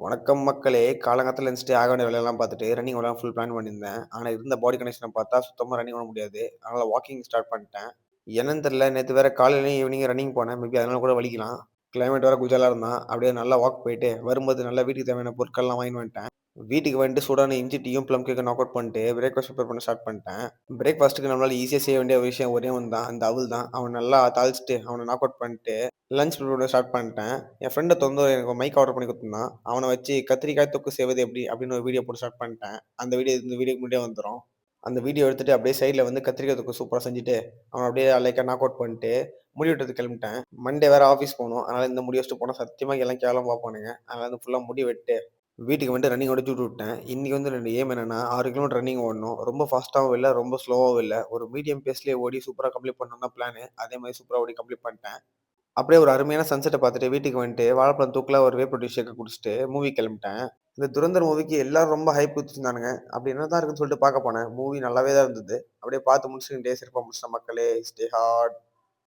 வணக்கம் மக்களே! காலங்காத்தால எந்திரிச்சுட்டு ஆக வேண்டிய வேலையெல்லாம் பார்த்துட்டு, ரன்னிங் ஓடலாம் ஃபுல் பிளான் பண்ணியிருந்தேன். ஆனா, இருந்த பாடி கண்டிஷன பார்த்தா சுத்தமா ரன்னிங் ஓட முடியாது. அதனால வாக்கிங் ஸ்டார்ட் பண்ணிட்டேன். என்னன்னு தெரியல, நேத்து வேற காலையிலயும் ஈவினிங்கும் ரன்னிங் போனேன். மேபி அதனால கூட வலிக்கலாம். கிளைமேட் வேற குஜாலா இருந்தான். அப்படியே நல்லா வாக் போயிட்டு, வரும்போது நல்லா வீட்டுக்கு தேவையான பொருட்கள்லாம் வாங்கின்னு வந்துட்டேன். வீட்டுக்கு வந்துட்டு சூடான இஞ்சி டீயும், ப்ளம் கேக்கும் நாக் அவுட் பண்ணிட்டு, பிரேக்ஃபாஸ்ட் ப்ரிப்பேர் பண்ண ஸ்டார்ட் பண்ணிட்டேன். பிரேக்ஃபாஸ்ட்டுக்கு நம்மளால ஈஸியா செய்ய வேண்டிய விஷயம் ஒரே ஒண்ணு தான். அந்த அவுல் தான். அவன நல்லா தாளிச்சுட்டு, அவன நாக் அவுட் பண்ணிட்டு, லஞ்ச் ப்ரிப்பேர் பண்ண ஸ்டார்ட் பண்ணிட்டேன். என் ஃப்ரெண்ட் ஒருத்தன் வந்து எனக்கு மைக் ஆர்டர் பண்ணி குடுத்துருந்தான். அவன வச்சு கத்திரிக்காய் தொக்கு செய்வது எப்படி? அப்படின்னு ஒரு வீடியோ போட்டு ஸ்டார்ட் பண்ணிட்டேன். அந்த வீடியோ இந்த வீடியோக்கு முன்னாடியே வந்துரும். அந்த வீடியோ எடுத்துட்டு அப்படியே சைட்ல வந்து கத்திரிக்காய் தொக்கு சூப்பரா செஞ்சுட்டு, அவன அப்படியே லைட்டா நாக் அவுட் பண்ணிட்டு, முடி வெட்டுறதுக்கு கிளம்பிட்டேன். மண்டே வேற ஆஃபீஸ் போணும். அதனால இந்த முடி வச்சுட்டு போனா சத்தியமா எல்லாம் கேவலமா பார்ப்பானுங்க. அதனால வந்து ஃபுல்லா முடி வெட்டு வீட்டுக்கு வந்துட்டு ரன்னிங் ஓட தூக்கி விட்டேன். இன்னைக்கு வந்து என்னோட எய்ம் என்னன்னா, 6 கிலோமீட்டர் ரன்னிங் ஓடணும். ரொம்ப ஃபாஸ்ட்டாவும் இல்ல, ரொம்ப ஸ்லோவாவும் இல்ல. ஒரு மீடியம் பேஸ்லயே ஓடி சூப்பரா கம்ப்ளீட் பண்ணணும்னு தான் பிளானு. அதே மாரி சூப்பரா ஓடி கம்ப்ளீட் பண்ணிட்டேன். அப்படியே ஒரு அருமையான சன்செட்ட பார்த்துட்டு வீட்டுக்கு வந்துட்டு, வாழைப்பழம் தூக்குல ஒரு வே புரோட்டீன் ஷேக்க குடிச்சுட்டு மூவி கிளம்பிட்டேன். இந்த துரந்தர் மூவிக்கு எல்லாரும் ரொம்ப ஹைப் குடுத்துருந்தானுங்க. அப்படி என்னதான் இருக்குன்னு சொல்லிட்டு பார்க்க போனேன். மூவி நல்லாவே தான் இருந்தது. அப்படியே பார்த்து முடிச்சுட்டு டே சிறப்பா முடிச்சிட்டேன் மக்களே. Stay heart.